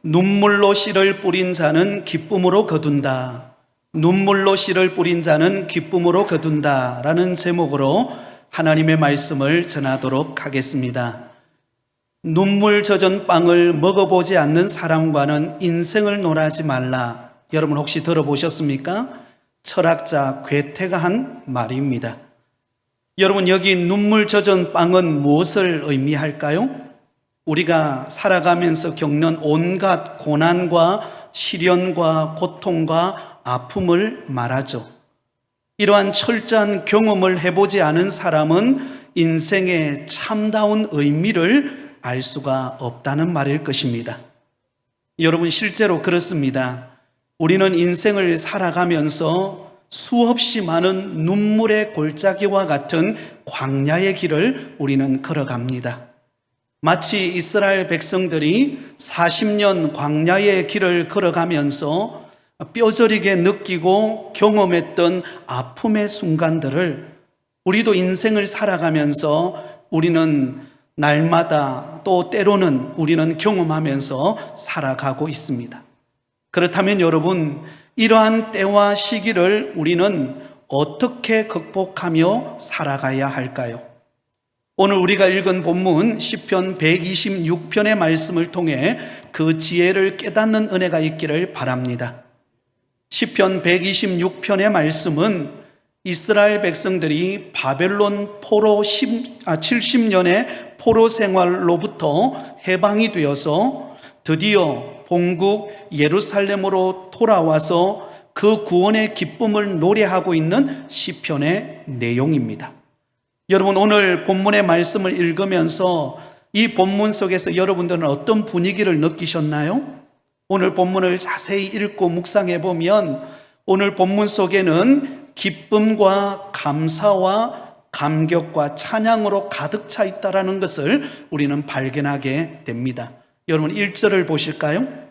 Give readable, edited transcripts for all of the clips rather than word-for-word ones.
눈물로 씨를 뿌린 자는 기쁨으로 거둔다. 눈물로 씨를 뿌린 자는 기쁨으로 거둔다 라는 제목으로 하나님의 말씀을 전하도록 하겠습니다. 눈물 젖은 빵을 먹어보지 않는 사람과는 인생을 논하지 말라. 여러분 혹시 들어보셨습니까? 철학자 괴테가 한 말입니다. 여러분, 여기 눈물 젖은 빵은 무엇을 의미할까요? 우리가 살아가면서 겪는 온갖 고난과 시련과 고통과 아픔을 말하죠. 이러한 철저한 경험을 해보지 않은 사람은 인생의 참다운 의미를 알 수가 없다는 말일 것입니다. 여러분, 실제로 그렇습니다. 우리는 인생을 살아가면서 수없이 많은 눈물의 골짜기와 같은 광야의 길을 우리는 걸어갑니다. 마치 이스라엘 백성들이 40년 광야의 길을 걸어가면서 뼈저리게 느끼고 경험했던 아픔의 순간들을 우리도 인생을 살아가면서 우리는 날마다 또 때로는 우리는 경험하면서 살아가고 있습니다. 그렇다면 여러분, 이러한 때와 시기를 우리는 어떻게 극복하며 살아가야 할까요? 오늘 우리가 읽은 본문 시편 126편의 말씀을 통해 그 지혜를 깨닫는 은혜가 있기를 바랍니다. 시편 126편의 말씀은 이스라엘 백성들이 바벨론 포로 70년의 포로 생활로부터 해방이 되어서 드디어 본국 예루살렘으로 돌아와서 그 구원의 기쁨을 노래하고 있는 시편의 내용입니다. 여러분, 오늘 본문의 말씀을 읽으면서 이 본문 속에서 여러분들은 어떤 분위기를 느끼셨나요? 오늘 본문을 자세히 읽고 묵상해 보면 오늘 본문 속에는 기쁨과 감사와 감격과 찬양으로 가득 차 있다는 것을 우리는 발견하게 됩니다. 여러분, 1절을 보실까요?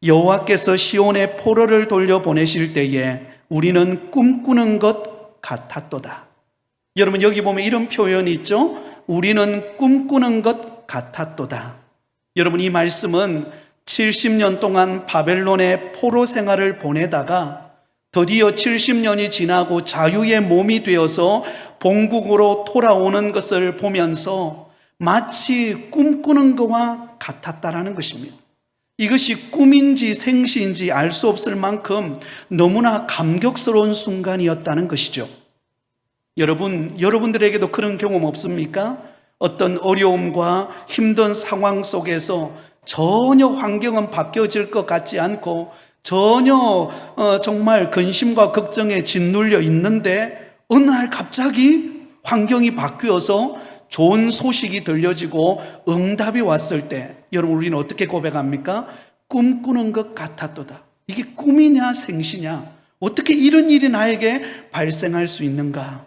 여호와께서 시온에 포로를 돌려보내실 때에 우리는 꿈꾸는 것 같았도다. 여러분, 여기 보면 이런 표현이 있죠? 우리는 꿈꾸는 것 같았도다. 여러분, 이 말씀은 70년 동안 바벨론의 포로 생활을 보내다가 드디어 70년이 지나고 자유의 몸이 되어서 본국으로 돌아오는 것을 보면서 마치 꿈꾸는 것과 같았다라는 것입니다. 이것이 꿈인지 생시인지 알 수 없을 만큼 너무나 감격스러운 순간이었다는 것이죠. 여러분들에게도 그런 경험 없습니까? 어떤 어려움과 힘든 상황 속에서 전혀 환경은 바뀌어질 것 같지 않고 전혀 정말 근심과 걱정에 짓눌려 있는데 어느 날 갑자기 환경이 바뀌어서 좋은 소식이 들려지고 응답이 왔을 때 여러분, 우리는 어떻게 고백합니까? 꿈꾸는 것 같았도다. 이게 꿈이냐 생시냐? 어떻게 이런 일이 나에게 발생할 수 있는가?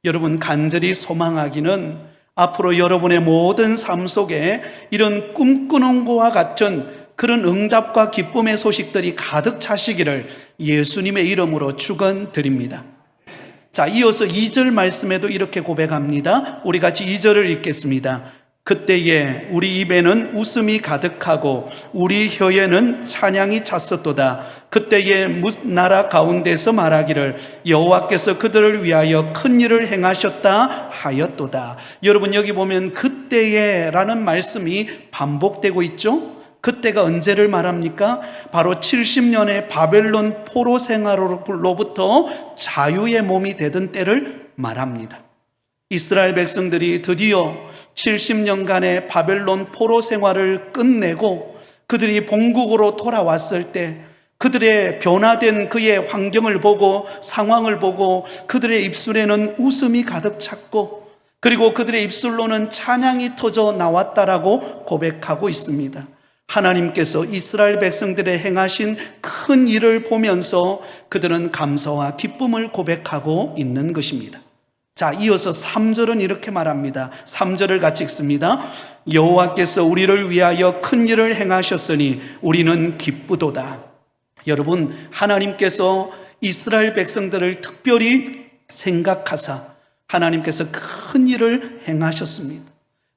여러분, 간절히 소망하기는 앞으로 여러분의 모든 삶 속에 이런 꿈꾸는 것과 같은 그런 응답과 기쁨의 소식들이 가득 차시기를 예수님의 이름으로 축원드립니다. 자, 이어서 2절 말씀에도 이렇게 고백합니다. 우리 같이 2절을 읽겠습니다. 그때에 우리 입에는 웃음이 가득하고 우리 혀에는 찬양이 찼었도다. 그때에 나라 가운데서 말하기를 여호와께서 그들을 위하여 큰 일을 행하셨다 하였도다. 여러분, 여기 보면 그때에 라는 말씀이 반복되고 있죠. 그때가 언제를 말합니까? 바로 70년의 바벨론 포로 생활로부터 자유의 몸이 되던 때를 말합니다. 이스라엘 백성들이 드디어 70년간의 바벨론 포로 생활을 끝내고 그들이 본국으로 돌아왔을 때 그들의 변화된 그의 환경을 보고 상황을 보고 그들의 입술에는 웃음이 가득 찼고 그리고 그들의 입술로는 찬양이 터져 나왔다라고 고백하고 있습니다. 하나님께서 이스라엘 백성들의 행하신 큰 일을 보면서 그들은 감사와 기쁨을 고백하고 있는 것입니다. 자, 이어서 3절은 이렇게 말합니다. 3절을 같이 읽습니다. 여호와께서 우리를 위하여 큰 일을 행하셨으니 우리는 기쁘도다. 여러분, 하나님께서 이스라엘 백성들을 특별히 생각하사 하나님께서 큰 일을 행하셨습니다.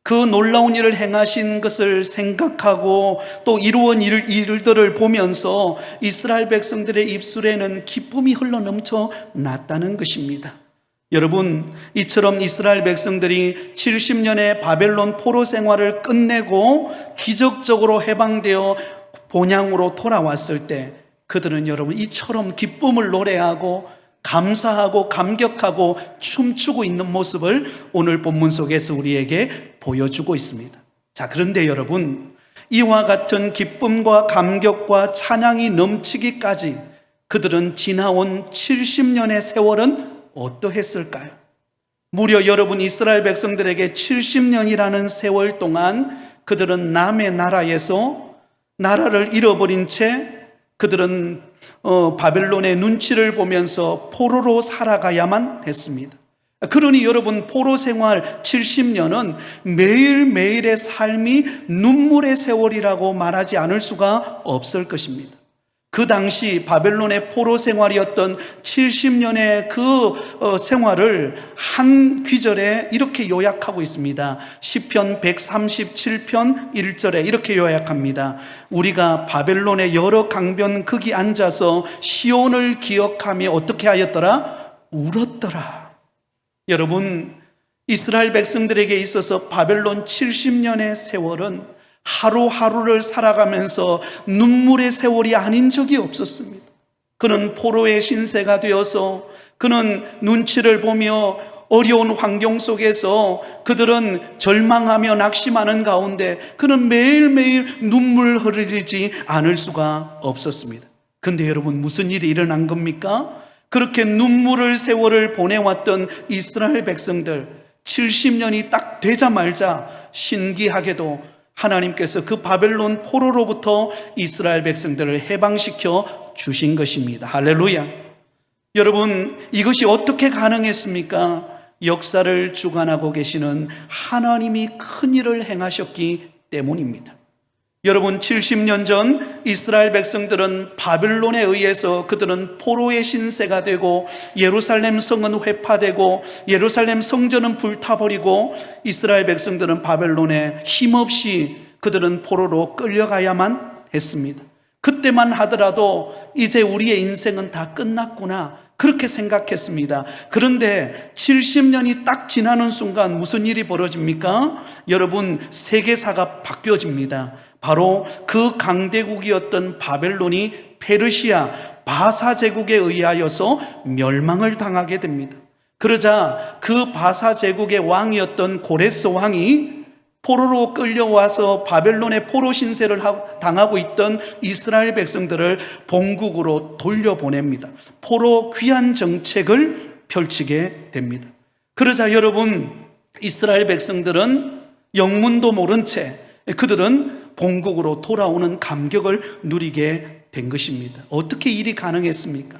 그 놀라운 일을 행하신 것을 생각하고 또 이루어진 일들을 보면서 이스라엘 백성들의 입술에는 기쁨이 흘러넘쳐 났다는 것입니다. 여러분, 이처럼 이스라엘 백성들이 70년의 바벨론 포로 생활을 끝내고 기적적으로 해방되어 본향으로 돌아왔을 때 그들은 여러분 이처럼 기쁨을 노래하고 감사하고 감격하고 춤추고 있는 모습을 오늘 본문 속에서 우리에게 보여주고 있습니다. 자, 그런데 여러분, 이와 같은 기쁨과 감격과 찬양이 넘치기까지 그들은 지나온 70년의 세월은 어떠했을까요? 무려 여러분, 이스라엘 백성들에게 70년이라는 세월 동안 그들은 남의 나라에서 나라를 잃어버린 채 그들은 바벨론의 눈치를 보면서 포로로 살아가야만 했습니다. 그러니 여러분, 포로 생활 70년은 매일매일의 삶이 눈물의 세월이라고 말하지 않을 수가 없을 것입니다. 그 당시 바벨론의 포로 생활이었던 70년의 그 생활을 한 귀절에 이렇게 요약하고 있습니다. 시편 137편 1절에 이렇게 요약합니다. 우리가 바벨론의 여러 강변 거기 앉아서 시온을 기억하며 어떻게 하였더라? 울었더라. 여러분, 이스라엘 백성들에게 있어서 바벨론 70년의 세월은 하루하루를 살아가면서 눈물의 세월이 아닌 적이 없었습니다. 그는 포로의 신세가 되어서 그는 눈치를 보며 어려운 환경 속에서 그들은 절망하며 낙심하는 가운데 그는 매일매일 눈물 흘리지 않을 수가 없었습니다. 근데 여러분, 무슨 일이 일어난 겁니까? 그렇게 눈물의 세월을 보내왔던 이스라엘 백성들 70년이 딱 되자마자 신기하게도 하나님께서 그 바벨론 포로로부터 이스라엘 백성들을 해방시켜 주신 것입니다. 할렐루야. 여러분, 이것이 어떻게 가능했습니까? 역사를 주관하고 계시는 하나님이 큰 일을 행하셨기 때문입니다. 여러분, 70년 전 이스라엘 백성들은 바벨론에 의해서 그들은 포로의 신세가 되고 예루살렘 성은 회파되고 예루살렘 성전은 불타버리고 이스라엘 백성들은 바벨론에 힘없이 그들은 포로로 끌려가야만 했습니다. 그때만 하더라도 이제 우리의 인생은 다 끝났구나 그렇게 생각했습니다. 그런데 70년이 딱 지나는 순간 무슨 일이 벌어집니까? 여러분, 세계사가 바뀌어집니다. 바로 그 강대국이었던 바벨론이 페르시아 바사 제국에 의하여서 멸망을 당하게 됩니다. 그러자 그 바사 제국의 왕이었던 고레스 왕이 포로로 끌려와서 바벨론의 포로 신세를 당하고 있던 이스라엘 백성들을 본국으로 돌려보냅니다. 포로 귀환 정책을 펼치게 됩니다. 그러자 여러분, 이스라엘 백성들은 영문도 모른 채 그들은 본국으로 돌아오는 감격을 누리게 된 것입니다. 어떻게 일이 가능했습니까?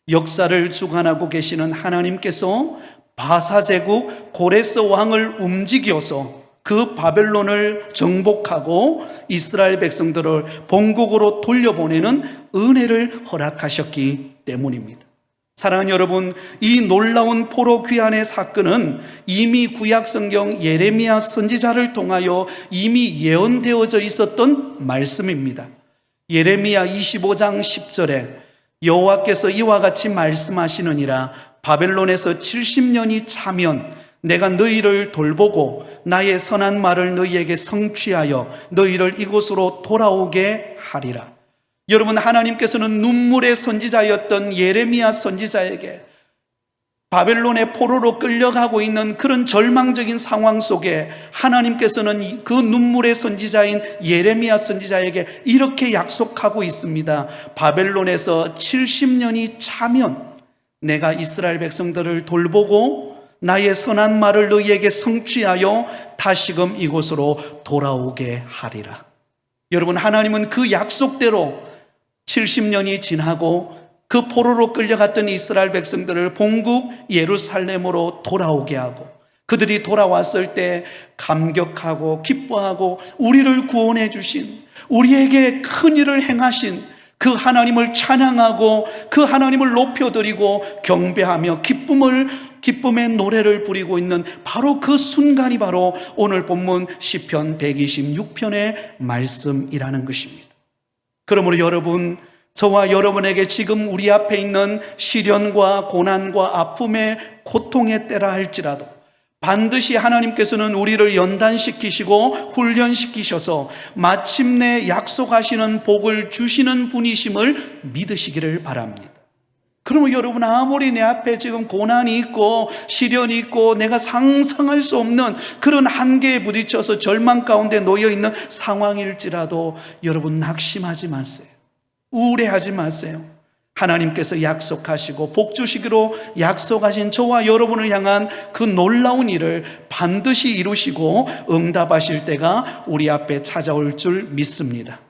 역사를 주관하고 계시는 하나님께서 바사 제국 고레스 왕을 움직여서 그 바벨론을 정복하고 이스라엘 백성들을 본국으로 돌려보내는 은혜를 허락하셨기 때문입니다. 사랑하는 여러분, 이 놀라운 포로 귀환의 사건은 이미 구약 성경 예레미야 선지자를 통하여 이미 예언되어져 있었던 말씀입니다. 예레미야 25장 10절에 여호와께서 이와 같이 말씀하시느니라. 바벨론에서 70년이 차면 내가 너희를 돌보고 나의 선한 말을 너희에게 성취하여 너희를 이곳으로 돌아오게 하리라. 여러분, 하나님께서는 눈물의 선지자였던 예레미야 선지자에게 바벨론의 포로로 끌려가고 있는 그런 절망적인 상황 속에 하나님께서는 그 눈물의 선지자인 예레미야 선지자에게 이렇게 약속하고 있습니다. 바벨론에서 70년이 차면 내가 이스라엘 백성들을 돌보고 나의 선한 말을 너희에게 성취하여 다시금 이곳으로 돌아오게 하리라. 여러분, 하나님은 그 약속대로 70년이 지나고 그 포로로 끌려갔던 이스라엘 백성들을 본국 예루살렘으로 돌아오게 하고 그들이 돌아왔을 때 감격하고 기뻐하고 우리를 구원해 주신, 우리에게 큰 일을 행하신 그 하나님을 찬양하고 그 하나님을 높여드리고 경배하며 기쁨을 기쁨의 노래를 부리고 있는 바로 그 순간이 바로 오늘 본문 시편 126편의 말씀이라는 것입니다. 그러므로 여러분, 저와 여러분에게 지금 우리 앞에 있는 시련과 고난과 아픔의 고통의 때라 할지라도 반드시 하나님께서는 우리를 연단시키시고 훈련시키셔서 마침내 약속하시는 복을 주시는 분이심을 믿으시기를 바랍니다. 그러면 여러분, 아무리 내 앞에 지금 고난이 있고 시련이 있고 내가 상상할 수 없는 그런 한계에 부딪혀서 절망 가운데 놓여있는 상황일지라도 여러분, 낙심하지 마세요. 우울해하지 마세요. 하나님께서 약속하시고 복 주시기로 약속하신 저와 여러분을 향한 그 놀라운 일을 반드시 이루시고 응답하실 때가 우리 앞에 찾아올 줄 믿습니다.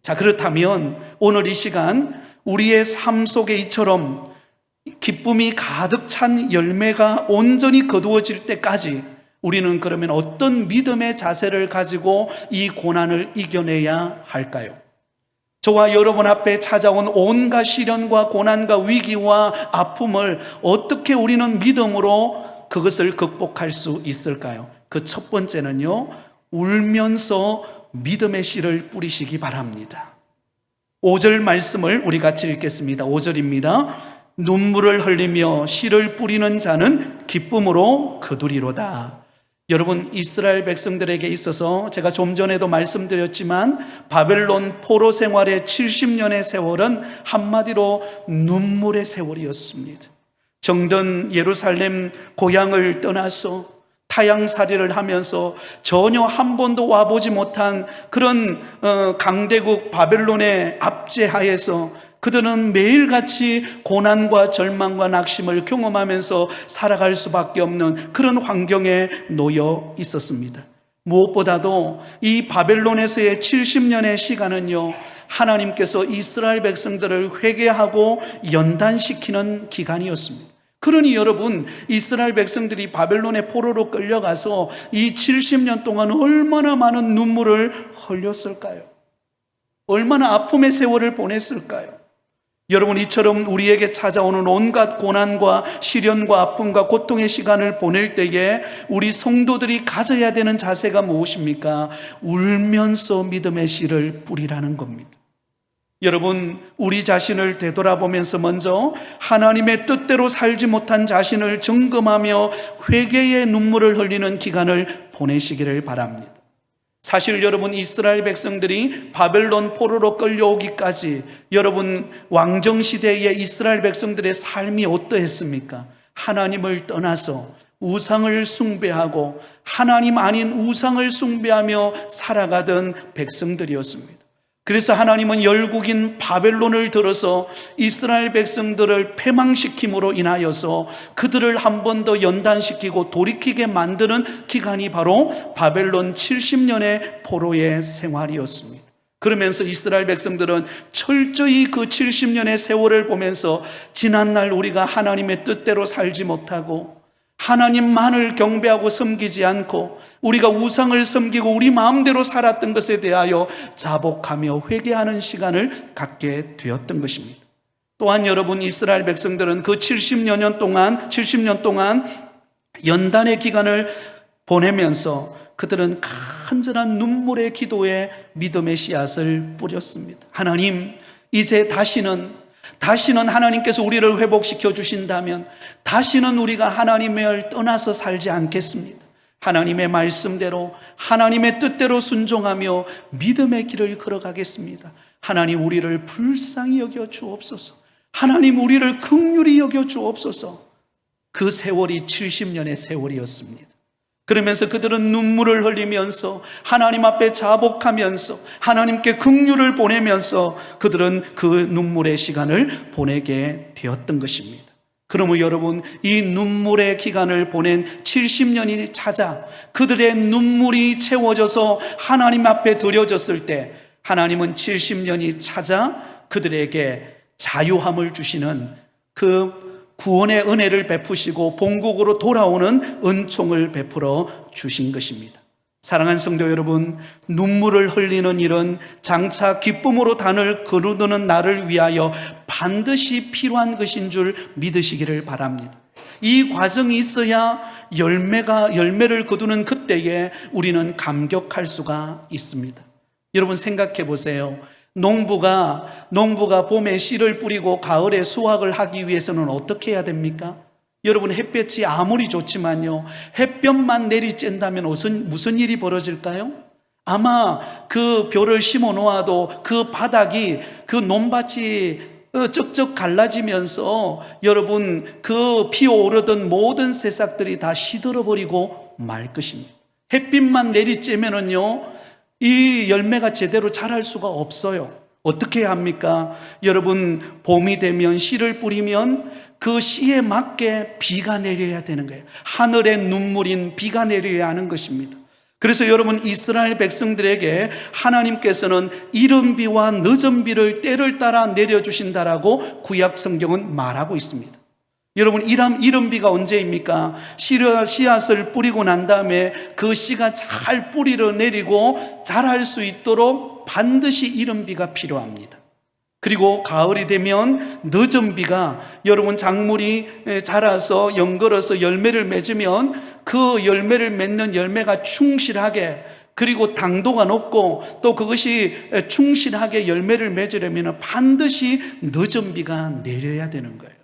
자, 그렇다면 오늘 이 시간 우리의 삶 속에 이처럼 기쁨이 가득 찬 열매가 온전히 거두어질 때까지 우리는 그러면 어떤 믿음의 자세를 가지고 이 고난을 이겨내야 할까요? 저와 여러분 앞에 찾아온 온갖 시련과 고난과 위기와 아픔을 어떻게 우리는 믿음으로 그것을 극복할 수 있을까요? 그 첫 번째는요, 울면서 믿음의 씨를 뿌리시기 바랍니다. 5절 말씀을 우리 같이 읽겠습니다. 5절입니다. 눈물을 흘리며 씨를 뿌리는 자는 기쁨으로 거두리로다. 여러분, 이스라엘 백성들에게 있어서 제가 좀 전에도 말씀드렸지만 바벨론 포로 생활의 70년의 세월은 한마디로 눈물의 세월이었습니다. 정든 예루살렘 고향을 떠나서 타향살이를 하면서 전혀 한 번도 와보지 못한 그런 강대국 바벨론의 압제하에서 그들은 매일같이 고난과 절망과 낙심을 경험하면서 살아갈 수밖에 없는 그런 환경에 놓여 있었습니다. 무엇보다도 이 바벨론에서의 70년의 시간은요, 하나님께서 이스라엘 백성들을 회개하고 연단시키는 기간이었습니다. 그러니 여러분, 이스라엘 백성들이 바벨론의 포로로 끌려가서 이 70년 동안 얼마나 많은 눈물을 흘렸을까요? 얼마나 아픔의 세월을 보냈을까요? 여러분, 이처럼 우리에게 찾아오는 온갖 고난과 시련과 아픔과 고통의 시간을 보낼 때에 우리 성도들이 가져야 되는 자세가 무엇입니까? 울면서 믿음의 씨를 뿌리라는 겁니다. 여러분, 우리 자신을 되돌아보면서 먼저 하나님의 뜻대로 살지 못한 자신을 점검하며 회개의 눈물을 흘리는 기간을 보내시기를 바랍니다. 사실 여러분, 이스라엘 백성들이 바벨론 포로로 끌려오기까지 여러분, 왕정시대의 이스라엘 백성들의 삶이 어떠했습니까? 하나님을 떠나서 우상을 숭배하고 하나님 아닌 우상을 숭배하며 살아가던 백성들이었습니다. 그래서 하나님은 열국인 바벨론을 들어서 이스라엘 백성들을 패망시킴으로 인하여서 그들을 한 번 더 연단시키고 돌이키게 만드는 기간이 바로 바벨론 70년의 포로의 생활이었습니다. 그러면서 이스라엘 백성들은 철저히 그 70년의 세월을 보면서 지난날 우리가 하나님의 뜻대로 살지 못하고 하나님만을 경배하고 섬기지 않고 우리가 우상을 섬기고 우리 마음대로 살았던 것에 대하여 자복하며 회개하는 시간을 갖게 되었던 것입니다. 또한 여러분, 이스라엘 백성들은 그 70년 동안 연단의 기간을 보내면서 그들은 간절한 눈물의 기도에 믿음의 씨앗을 뿌렸습니다. 하나님, 이제 다시는 하나님께서 우리를 회복시켜 주신다면 다시는 우리가 하나님을 떠나서 살지 않겠습니다. 하나님의 말씀대로 하나님의 뜻대로 순종하며 믿음의 길을 걸어가겠습니다. 하나님, 우리를 불쌍히 여겨 주옵소서. 하나님, 우리를 긍휼히 여겨 주옵소서. 그 세월이 70년의 세월이었습니다. 그러면서 그들은 눈물을 흘리면서 하나님 앞에 자복하면서 하나님께 긍휼을 보내면서 그들은 그 눈물의 시간을 보내게 되었던 것입니다. 그러므로 여러분, 이 눈물의 기간을 보낸 70년이 찾아 그들의 눈물이 채워져서 하나님 앞에 드려졌을 때 하나님은 70년이 찾아 그들에게 자유함을 주시는 그 구원의 은혜를 베푸시고 본국으로 돌아오는 은총을 베풀어 주신 것입니다. 사랑하는 성도 여러분, 눈물을 흘리는 일은 장차 기쁨으로 단을 거두는 나를 위하여 반드시 필요한 것인 줄 믿으시기를 바랍니다. 이 과정이 있어야 열매를 거두는 그때에 우리는 감격할 수가 있습니다. 여러분 생각해 보세요. 농부가 봄에 씨를 뿌리고 가을에 수확을 하기 위해서는 어떻게 해야 됩니까? 여러분 햇볕이 아무리 좋지만요, 햇볕만 내리쬐다면 무슨 일이 벌어질까요? 아마 그 벼를 심어 놓아도 그 바닥이, 그 논밭이 쩍쩍 갈라지면서 여러분 그 피어오르던 모든 새싹들이 다 시들어버리고 말 것입니다. 햇빛만 내리쬐면은요, 이 열매가 제대로 자랄 수가 없어요. 어떻게 해야 합니까? 여러분 봄이 되면 씨를 뿌리면 그 씨에 맞게 비가 내려야 되는 거예요. 하늘의 눈물인 비가 내려야 하는 것입니다. 그래서 여러분 이스라엘 백성들에게 하나님께서는 이른 비와 늦은 비를 때를 따라 내려주신다라고 구약 성경은 말하고 있습니다. 여러분 이른 비가 언제입니까? 씨앗을 뿌리고 난 다음에 그 씨가 잘 뿌리를 내리고 자랄 수 있도록 반드시 이른 비가 필요합니다. 그리고 가을이 되면 늦은 비가, 여러분 작물이 자라서 연걸어서 열매를 맺으면 그 열매를 맺는 열매가 충실하게, 그리고 당도가 높고 또 그것이 충실하게 열매를 맺으려면 반드시 늦은 비가 내려야 되는 거예요.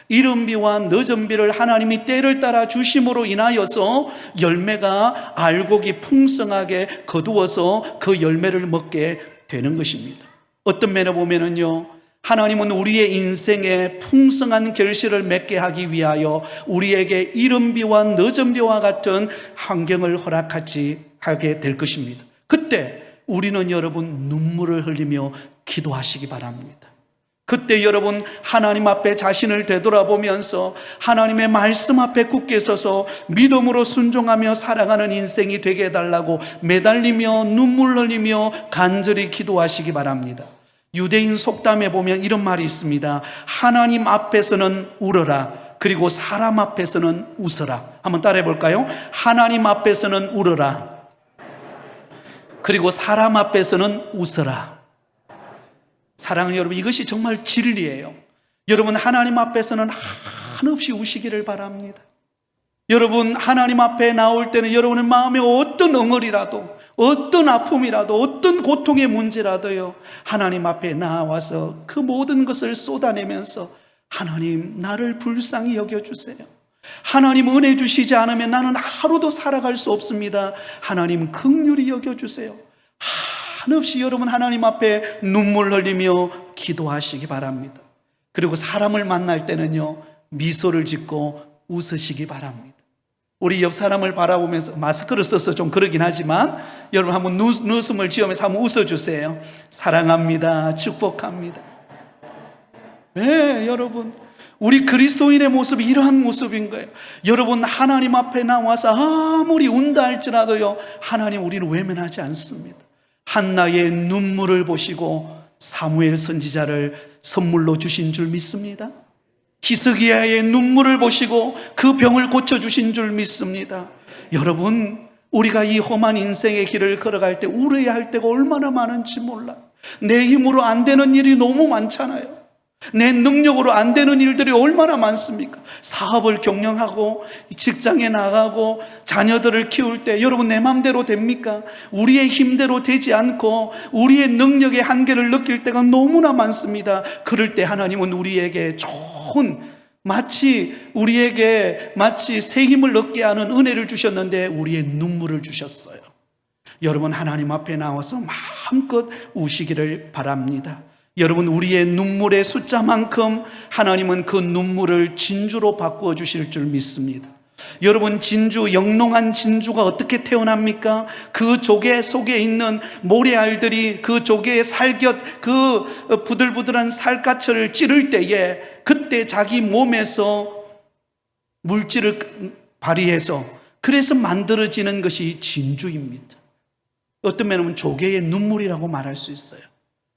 이른 비와 늦은 비를 하나님이 때를 따라 주심으로 인하여서 열매가 알곡이 풍성하게 거두어서 그 열매를 먹게 되는 것입니다. 어떤 면에 보면은요, 하나님은 우리의 인생에 풍성한 결실을 맺게 하기 위하여 우리에게 이른 비와 늦은 비와 같은 환경을 허락하게 될 것입니다. 그때 우리는 여러분 눈물을 흘리며 기도하시기 바랍니다. 그때 여러분 하나님 앞에 자신을 되돌아보면서 하나님의 말씀 앞에 굳게 서서 믿음으로 순종하며 살아가는 인생이 되게 해달라고 매달리며 눈물 흘리며 간절히 기도하시기 바랍니다. 유대인 속담에 보면 이런 말이 있습니다. 하나님 앞에서는 울어라, 그리고 사람 앞에서는 웃어라. 한번 따라해 볼까요? 하나님 앞에서는 울어라, 그리고 사람 앞에서는 웃어라. 사랑하는 여러분, 이것이 정말 진리예요. 여러분 하나님 앞에서는 한없이 우시기를 바랍니다. 여러분 하나님 앞에 나올 때는 여러분의 마음에 어떤 엉얼이라도, 어떤 아픔이라도, 어떤 고통의 문제라도요, 하나님 앞에 나와서 그 모든 것을 쏟아내면서 하나님 나를 불쌍히 여겨주세요. 하나님 은혜 주시지 않으면 나는 하루도 살아갈 수 없습니다. 하나님 긍휼히 여겨주세요. 한없이 여러분 하나님 앞에 눈물 흘리며 기도하시기 바랍니다. 그리고 사람을 만날 때는요, 미소를 짓고 웃으시기 바랍니다. 우리 옆 사람을 바라보면서, 마스크를 써서 좀 그러긴 하지만 여러분 한번 눈웃음을 지으면서 한번 웃어주세요. 사랑합니다, 축복합니다. 네, 여러분 우리 그리스도인의 모습이 이러한 모습인 거예요. 여러분 하나님 앞에 나와서 아무리 운다 할지라도요, 하나님 우리를 외면하지 않습니다. 한나의 눈물을 보시고 사무엘 선지자를 선물로 주신 줄 믿습니다. 히스기야의 눈물을 보시고 그 병을 고쳐주신 줄 믿습니다. 여러분 우리가 이 험한 인생의 길을 걸어갈 때 울어야 할 때가 얼마나 많은지 몰라요. 내 힘으로 안 되는 일이 너무 많잖아요. 내 능력으로 안 되는 일들이 얼마나 많습니까? 사업을 경영하고 직장에 나가고 자녀들을 키울 때 여러분 내 마음대로 됩니까? 우리의 힘대로 되지 않고 우리의 능력의 한계를 느낄 때가 너무나 많습니다. 그럴 때 하나님은 우리에게 좋은, 우리에게 마치 새 힘을 얻게 하는 은혜를 주셨는데 우리의 눈물을 주셨어요. 여러분 하나님 앞에 나와서 마음껏 우시기를 바랍니다. 여러분 우리의 눈물의 숫자만큼 하나님은 그 눈물을 진주로 바꾸어 주실 줄 믿습니다. 여러분 영롱한 진주가 어떻게 태어납니까? 그 조개 속에 있는 모래알들이 그 조개의 살곁, 그 부들부들한 살갗을 찌를 때에 그때 자기 몸에서 물질을 발휘해서 그래서 만들어지는 것이 진주입니다. 어떤 면은 조개의 눈물이라고 말할 수 있어요.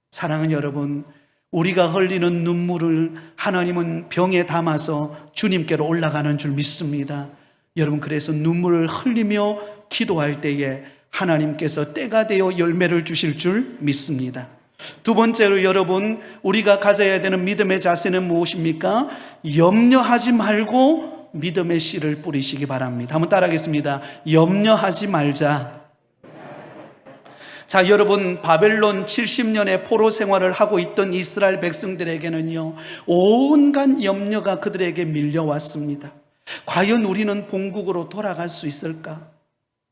사랑하는 여러분, 우리가 흘리는 눈물을 하나님은 병에 담아서 주님께로 올라가는 줄 믿습니다. 여러분 그래서 눈물을 흘리며 기도할 때에 하나님께서 때가 되어 열매를 주실 줄 믿습니다. 두 번째로 여러분 우리가 가져야 되는 믿음의 자세는 무엇입니까? 염려하지 말고 믿음의 씨를 뿌리시기 바랍니다. 한번 따라하겠습니다. 염려하지 말자. 자, 여러분, 바벨론 70년의 포로 생활을 하고 있던 이스라엘 백성들에게는요, 온갖 염려가 그들에게 밀려왔습니다. 과연 우리는 본국으로 돌아갈 수 있을까?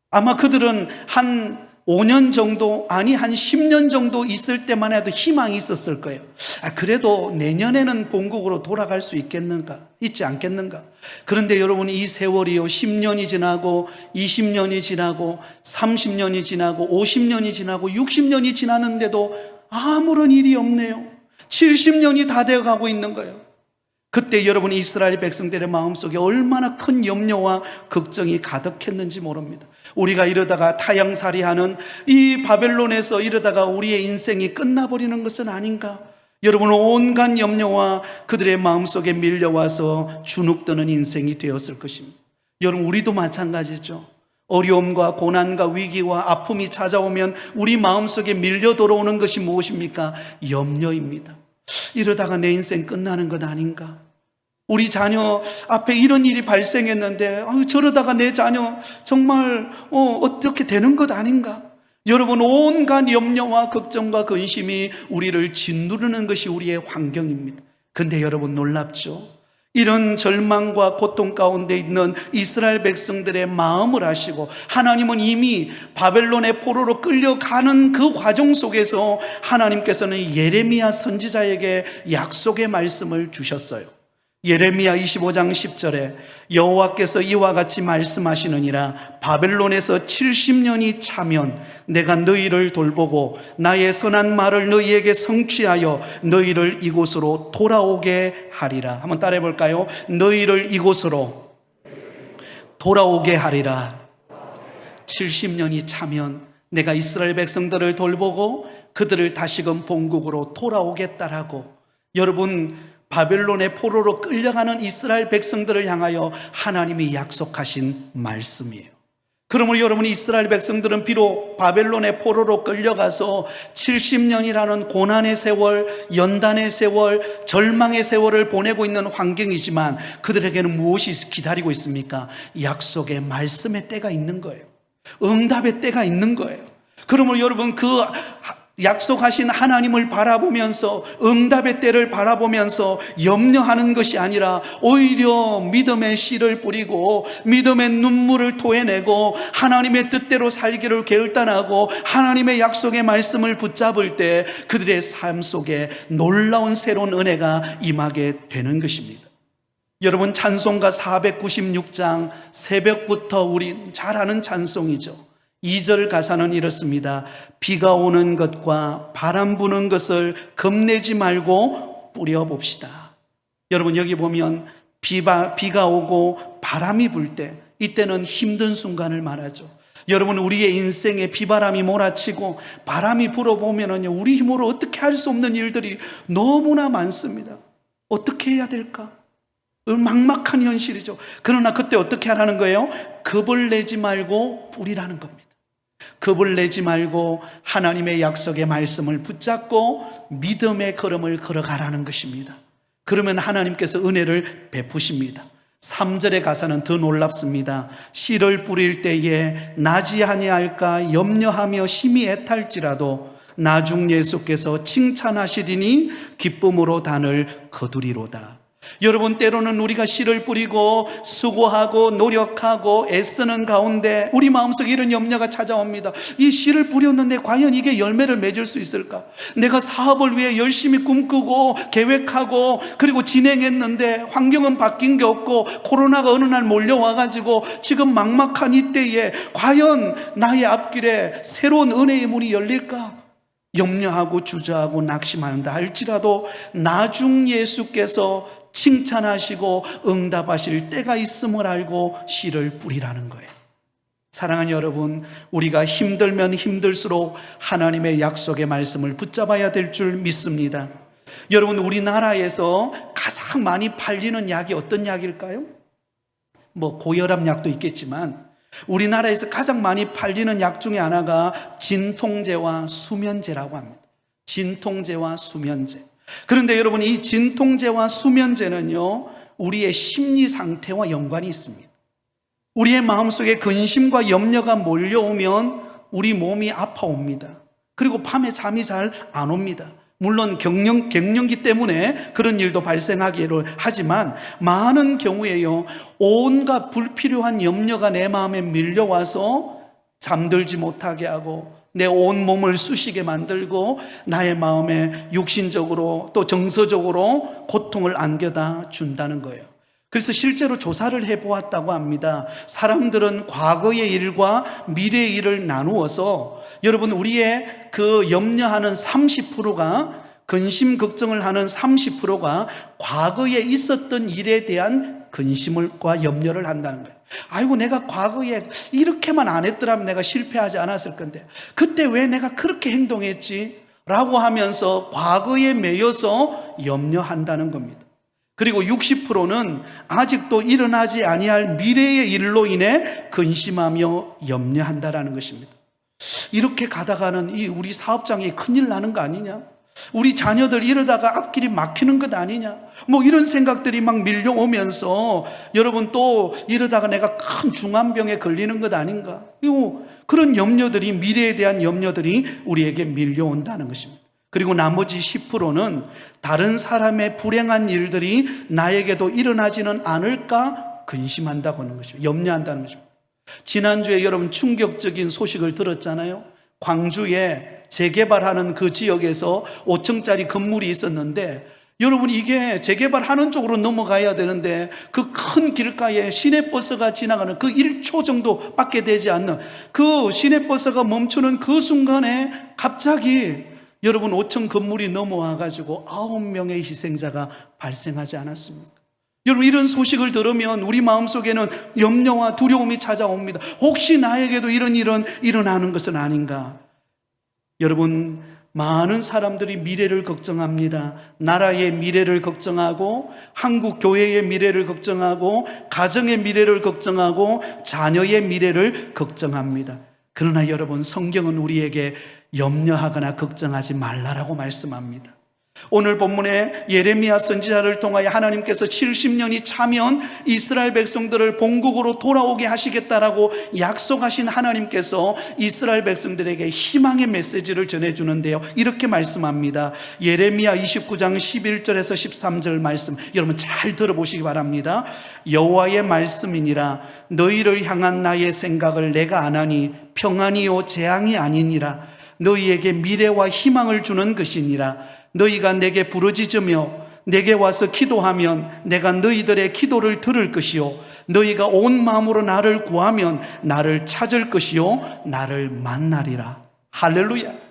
아마 그들은 한 5년 정도, 아니 한 10년 정도 있을 때만 해도 희망이 있었을 거예요. 그래도 내년에는 본국으로 돌아갈 수 있지 않겠는가? 그런데 여러분, 이 세월이요, 10년이 지나고 20년이 지나고 30년이 지나고 50년이 지나고 60년이 지나는데도 아무런 일이 없네요. 70년이 다 되어가고 있는 거예요. 그때 여러분, 이스라엘 백성들의 마음속에 얼마나 큰 염려와 걱정이 가득했는지 모릅니다. 우리가 이러다가 타향살이하는 이 바벨론에서 이러다가 우리의 인생이 끝나버리는 것은 아닌가? 여러분, 온갖 염려와 그들의 마음속에 밀려와서 주눅드는 인생이 되었을 것입니다. 여러분, 우리도 마찬가지죠. 어려움과 고난과 위기와 아픔이 찾아오면 우리 마음속에 밀려 들어오는 것이 무엇입니까? 염려입니다. 이러다가 내 인생 끝나는 것 아닌가? 우리 자녀 앞에 이런 일이 발생했는데 저러다가 내 자녀 정말 어떻게 되는 것 아닌가? 여러분, 온갖 염려와 걱정과 근심이 우리를 짓누르는 것이 우리의 환경입니다. 근데 여러분, 놀랍죠? 이런 절망과 고통 가운데 있는 이스라엘 백성들의 마음을 아시고 하나님은 이미 바벨론의 포로로 끌려가는 그 과정 속에서 하나님께서는 예레미야 선지자에게 약속의 말씀을 주셨어요. 예레미야 25장 10절에 여호와께서 이와 같이 말씀하시느니라. 바벨론에서 70년이 차면 내가 너희를 돌보고 나의 선한 말을 너희에게 성취하여 너희를 이곳으로 돌아오게 하리라. 한번 따라해 볼까요? 너희를 이곳으로 돌아오게 하리라. 70년이 차면 내가 이스라엘 백성들을 돌보고 그들을 다시금 본국으로 돌아오겠다라고. 여러분, 바벨론의 포로로 끌려가는 이스라엘 백성들을 향하여 하나님이 약속하신 말씀이에요. 그러므로 여러분, 이스라엘 백성들은 비록 바벨론의 포로로 끌려가서 70년이라는 고난의 세월, 연단의 세월, 절망의 세월을 보내고 있는 환경이지만 그들에게는 무엇이 기다리고 있습니까? 약속의 말씀의 때가 있는 거예요. 응답의 때가 있는 거예요. 그러므로 여러분, 그 약속하신 하나님을 바라보면서 응답의 때를 바라보면서 염려하는 것이 아니라 오히려 믿음의 씨를 뿌리고 믿음의 눈물을 토해내고 하나님의 뜻대로 살기를 결단하고 하나님의 약속의 말씀을 붙잡을 때 그들의 삶 속에 놀라운 새로운 은혜가 임하게 되는 것입니다. 여러분, 찬송가 496장 새벽부터 우리 잘 아는 찬송이죠. 2절 가사는 이렇습니다. 비가 오는 것과 바람 부는 것을 겁내지 말고 뿌려봅시다. 여러분, 여기 보면 비가 오고 바람이 불 때, 이때는 힘든 순간을 말하죠. 여러분, 우리의 인생에 비바람이 몰아치고 바람이 불어보면요, 우리 힘으로 어떻게 할 수 없는 일들이 너무나 많습니다. 어떻게 해야 될까? 막막한 현실이죠. 그러나 그때 어떻게 하라는 거예요? 겁을 내지 말고 뿌리라는 겁니다. 겁을 내지 말고 하나님의 약속의 말씀을 붙잡고 믿음의 걸음을 걸어가라는 것입니다. 그러면 하나님께서 은혜를 베푸십니다. 3절의 가사는 더 놀랍습니다. 씨를 뿌릴 때에 나지 아니할까 염려하며 심히 애탈지라도 나중 예수께서 칭찬하시리니 기쁨으로 단을 거두리로다. 여러분, 때로는 우리가 씨를 뿌리고 수고하고 노력하고 애쓰는 가운데 우리 마음속에 이런 염려가 찾아옵니다. 이 씨를 뿌렸는데 과연 이게 열매를 맺을 수 있을까? 내가 사업을 위해 열심히 꿈꾸고 계획하고 그리고 진행했는데 환경은 바뀐 게 없고 코로나가 어느 날 몰려와가지고 지금 막막한 이때에 과연 나의 앞길에 새로운 은혜의 문이 열릴까? 염려하고 주저하고 낙심한다 할지라도 나중 예수께서 칭찬하시고 응답하실 때가 있음을 알고 씨를 뿌리라는 거예요. 사랑하는 여러분, 우리가 힘들면 힘들수록 하나님의 약속의 말씀을 붙잡아야 될 줄 믿습니다. 여러분, 우리나라에서 가장 많이 팔리는 약이 어떤 약일까요? 고혈압 약도 있겠지만 우리나라에서 가장 많이 팔리는 약 중에 하나가 진통제와 수면제라고 합니다. 진통제와 수면제. 그런데 여러분, 이 진통제와 수면제는요, 우리의 심리 상태와 연관이 있습니다. 우리의 마음속에 근심과 염려가 몰려오면 우리 몸이 아파옵니다. 그리고 밤에 잠이 잘 안 옵니다. 물론 갱년기 때문에 그런 일도 발생하기를 하지만 많은 경우에요, 온갖 불필요한 염려가 내 마음에 밀려와서 잠들지 못하게 하고 내 온 몸을 쑤시게 만들고 나의 마음에 육신적으로 또 정서적으로 고통을 안겨다 준다는 거예요. 그래서 실제로 조사를 해보았다고 합니다. 사람들은 과거의 일과 미래의 일을 나누어서 여러분, 우리의 그 염려하는 30%가, 근심 걱정을 하는 30%가 과거에 있었던 일에 대한 근심과 염려를 한다는 거예요. 아이고, 내가 과거에 이렇게만 안 했더라면 내가 실패하지 않았을 건데 그때 왜 내가 그렇게 행동했지? 라고 하면서 과거에 매여서 염려한다는 겁니다. 그리고 60%는 아직도 일어나지 아니할 미래의 일로 인해 근심하며 염려한다라는 것입니다. 이렇게 가다가는 이 우리 사업장이 큰일 나는 거 아니냐? 우리 자녀들 이러다가 앞길이 막히는 것 아니냐? 뭐 이런 생각들이 막 밀려오면서 여러분, 또 이러다가 내가 큰 중환병에 걸리는 것 아닌가? 그런 염려들이, 미래에 대한 염려들이 우리에게 밀려온다는 것입니다. 그리고 나머지 10%는 다른 사람의 불행한 일들이 나에게도 일어나지는 않을까 근심한다고 하는 것입니다. 염려한다는 것입니다. 지난주에 여러분 충격적인 소식을 들었잖아요. 광주에 재개발하는 그 지역에서 5층짜리 건물이 있었는데, 여러분 이게 재개발하는 쪽으로 넘어가야 되는데 그 큰 길가에 시내버스가 지나가는 그 1초 정도밖에 되지 않는 그 시내버스가 멈추는 그 순간에 갑자기 여러분 5층 건물이 넘어와 가지고 9명의 희생자가 발생하지 않았습니까? 여러분, 이런 소식을 들으면 우리 마음속에는 염려와 두려움이 찾아옵니다. 혹시 나에게도 이런 일은 일어나는 것은 아닌가? 여러분, 많은 사람들이 미래를 걱정합니다. 나라의 미래를 걱정하고, 한국 교회의 미래를 걱정하고, 가정의 미래를 걱정하고, 자녀의 미래를 걱정합니다. 그러나 여러분, 성경은 우리에게 염려하거나 걱정하지 말라라고 말씀합니다. 오늘 본문에 예레미야 선지자를 통하여 하나님께서 70년이 차면 이스라엘 백성들을 본국으로 돌아오게 하시겠다라고 약속하신 하나님께서 이스라엘 백성들에게 희망의 메시지를 전해주는데요, 이렇게 말씀합니다. 예레미야 29장 11절에서 13절 말씀, 여러분 잘 들어보시기 바랍니다. 여호와의 말씀이니라. 너희를 향한 나의 생각을 내가 아나니 평안이요 재앙이 아니니라. 너희에게 미래와 희망을 주는 것이니라. 너희가 내게 부르짖으며 내게 와서 기도하면 내가 너희들의 기도를 들을 것이요, 너희가 온 마음으로 나를 구하면 나를 찾을 것이요, 나를 만나리라. 할렐루야.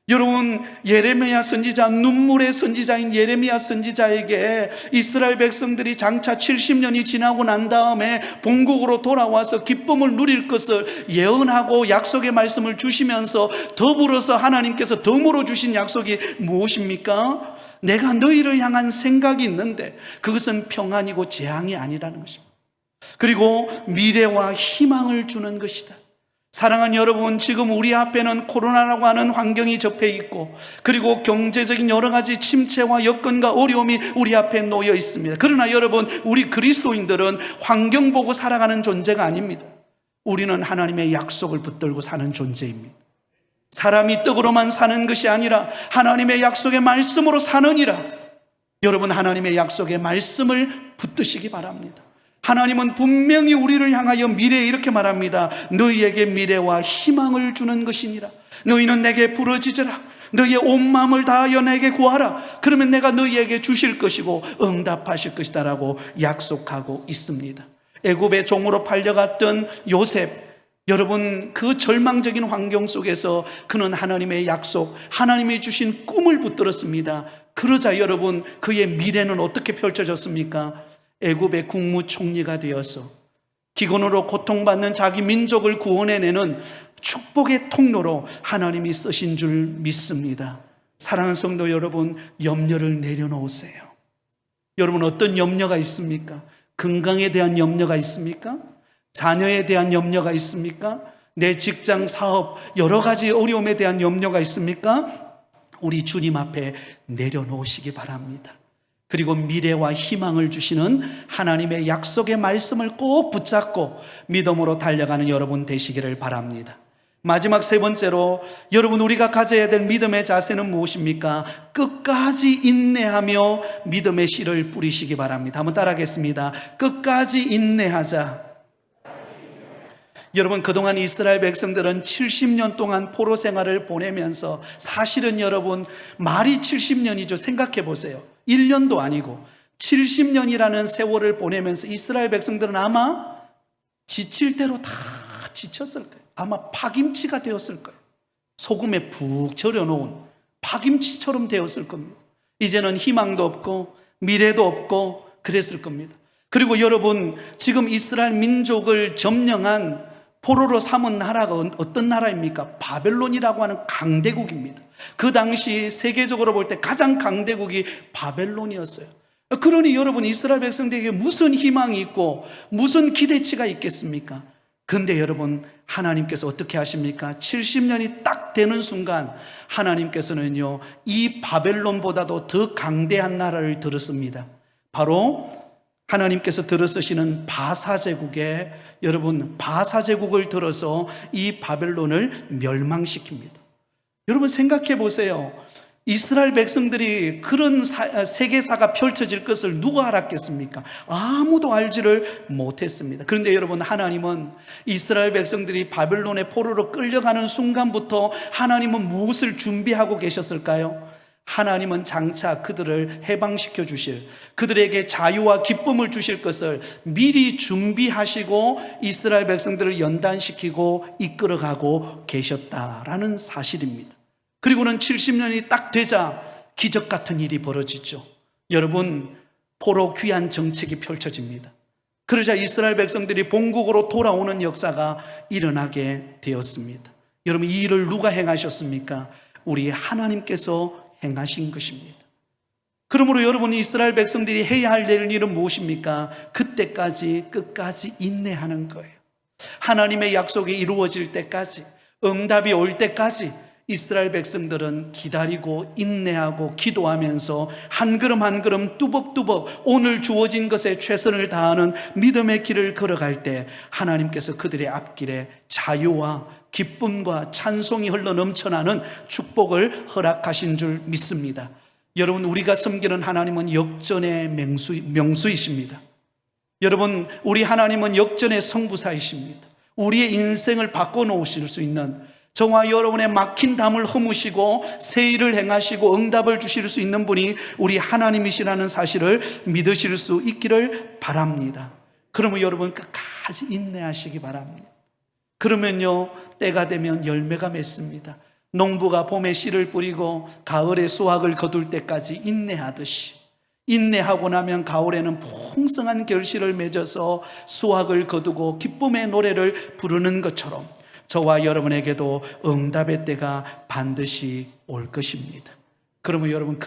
여러분, 예레미야 선지자, 눈물의 선지자인 예레미야 선지자에게 이스라엘 백성들이 장차 70년이 지나고 난 다음에 본국으로 돌아와서 기쁨을 누릴 것을 예언하고 약속의 말씀을 주시면서 더불어서 하나님께서 덤으로 주신 약속이 무엇입니까? 내가 너희를 향한 생각이 있는데 그것은 평안이고 재앙이 아니라는 것입니다. 그리고 미래와 희망을 주는 것이다. 사랑하는 여러분, 지금 우리 앞에는 코로나라고 하는 환경이 접해 있고, 그리고 경제적인 여러 가지 침체와 여건과 어려움이 우리 앞에 놓여 있습니다. 그러나 여러분, 우리 그리스도인들은 환경 보고 살아가는 존재가 아닙니다. 우리는 하나님의 약속을 붙들고 사는 존재입니다. 사람이 떡으로만 사는 것이 아니라 하나님의 약속의 말씀으로 사느니라. 여러분, 하나님의 약속의 말씀을 붙드시기 바랍니다. 하나님은 분명히 우리를 향하여 미래에 이렇게 말합니다. 너희에게 미래와 희망을 주는 것이니라. 너희는 내게 부르짖으라. 너희의 온 마음을 다하여 내게 구하라. 그러면 내가 너희에게 주실 것이고 응답하실 것이다 라고 약속하고 있습니다. 애굽의 종으로 팔려갔던 요셉, 여러분 그 절망적인 환경 속에서 그는 하나님의 약속, 하나님이 주신 꿈을 붙들었습니다. 그러자 여러분, 그의 미래는 어떻게 펼쳐졌습니까? 애굽의 국무총리가 되어서 기근으로 고통받는 자기 민족을 구원해내는 축복의 통로로 하나님이 쓰신 줄 믿습니다. 사랑하는 성도 여러분, 염려를 내려놓으세요. 여러분, 어떤 염려가 있습니까? 건강에 대한 염려가 있습니까? 자녀에 대한 염려가 있습니까? 내 직장, 사업, 여러 가지 어려움에 대한 염려가 있습니까? 우리 주님 앞에 내려놓으시기 바랍니다. 그리고 미래와 희망을 주시는 하나님의 약속의 말씀을 꼭 붙잡고 믿음으로 달려가는 여러분 되시기를 바랍니다. 마지막 세 번째로 여러분 우리가 가져야 될 믿음의 자세는 무엇입니까? 끝까지 인내하며 믿음의 씨를 뿌리시기 바랍니다. 한번 따라하겠습니다. 끝까지 인내하자. 여러분, 그동안 이스라엘 백성들은 70년 동안 포로 생활을 보내면서 사실은 여러분 말이 70년이죠. 생각해 보세요. 1년도 아니고 70년이라는 세월을 보내면서 이스라엘 백성들은 아마 지칠 대로 다 지쳤을 거예요. 아마 파김치가 되었을 거예요. 소금에 푹 절여놓은 파김치처럼 되었을 겁니다. 이제는 희망도 없고 미래도 없고 그랬을 겁니다. 그리고 여러분, 지금 이스라엘 민족을 점령한 포로로 삼은 나라가 어떤 나라입니까? 바벨론이라고 하는 강대국입니다. 그 당시 세계적으로 볼 때 가장 강대국이 바벨론이었어요. 그러니 여러분, 이스라엘 백성들에게 무슨 희망이 있고 무슨 기대치가 있겠습니까? 근데 여러분, 하나님께서 어떻게 하십니까? 70년이 딱 되는 순간 하나님께서는요, 이 바벨론보다도 더 강대한 나라를 들었습니다. 바로 하나님께서 들어쓰시는 바사제국에, 여러분 바사제국을 들어서 이 바벨론을 멸망시킵니다. 여러분 생각해 보세요. 이스라엘 백성들이 그런 세계사가 펼쳐질 것을 누가 알았겠습니까? 아무도 알지를 못했습니다. 그런데 여러분, 하나님은 이스라엘 백성들이 바벨론의 포로로 끌려가는 순간부터 하나님은 무엇을 준비하고 계셨을까요? 하나님은 장차 그들을 해방시켜 주실, 그들에게 자유와 기쁨을 주실 것을 미리 준비하시고 이스라엘 백성들을 연단시키고 이끌어가고 계셨다라는 사실입니다. 그리고는 70년이 딱 되자 기적 같은 일이 벌어지죠. 여러분, 포로 귀환 정책이 펼쳐집니다. 그러자 이스라엘 백성들이 본국으로 돌아오는 역사가 일어나게 되었습니다. 여러분, 이 일을 누가 행하셨습니까? 우리 하나님께서 행하신 것입니다. 그러므로 여러분, 이스라엘 백성들이 해야 할 일은 무엇입니까? 그때까지 끝까지 인내하는 거예요. 하나님의 약속이 이루어질 때까지, 응답이 올 때까지 이스라엘 백성들은 기다리고 인내하고 기도하면서 한 걸음 한 걸음 뚜벅뚜벅 오늘 주어진 것에 최선을 다하는 믿음의 길을 걸어갈 때 하나님께서 그들의 앞길에 자유와 기쁨과 찬송이 흘러 넘쳐나는 축복을 허락하신 줄 믿습니다. 여러분, 우리가 섬기는 하나님은 역전의 명수이십니다. 여러분, 우리 하나님은 역전의 성부사이십니다. 우리의 인생을 바꿔놓으실 수 있는, 저와 여러분의 막힌 담을 허무시고 새 일을 행하시고 응답을 주실 수 있는 분이 우리 하나님이시라는 사실을 믿으실 수 있기를 바랍니다. 그러면 여러분 끝까지 인내하시기 바랍니다. 그러면요, 때가 되면 열매가 맺습니다. 농부가 봄에 씨를 뿌리고 가을에 수확을 거둘 때까지 인내하듯이, 인내하고 나면 가을에는 풍성한 결실을 맺어서 수확을 거두고 기쁨의 노래를 부르는 것처럼 저와 여러분에게도 응답의 때가 반드시 올 것입니다. 그러면 여러분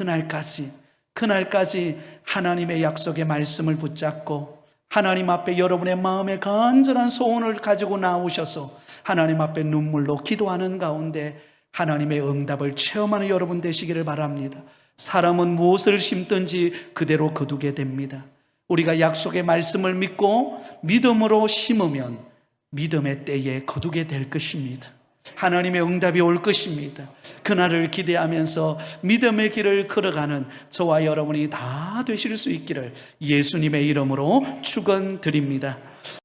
그날까지 하나님의 약속의 말씀을 붙잡고 하나님 앞에 여러분의 마음의 간절한 소원을 가지고 나오셔서 하나님 앞에 눈물로 기도하는 가운데 하나님의 응답을 체험하는 여러분 되시기를 바랍니다. 사람은 무엇을 심든지 그대로 거두게 됩니다. 우리가 약속의 말씀을 믿고 믿음으로 심으면 믿음의 때에 거두게 될 것입니다. 하나님의 응답이 올 것입니다. 그날을 기대하면서 믿음의 길을 걸어가는 저와 여러분이 다 되실 수 있기를 예수님의 이름으로 축원드립니다.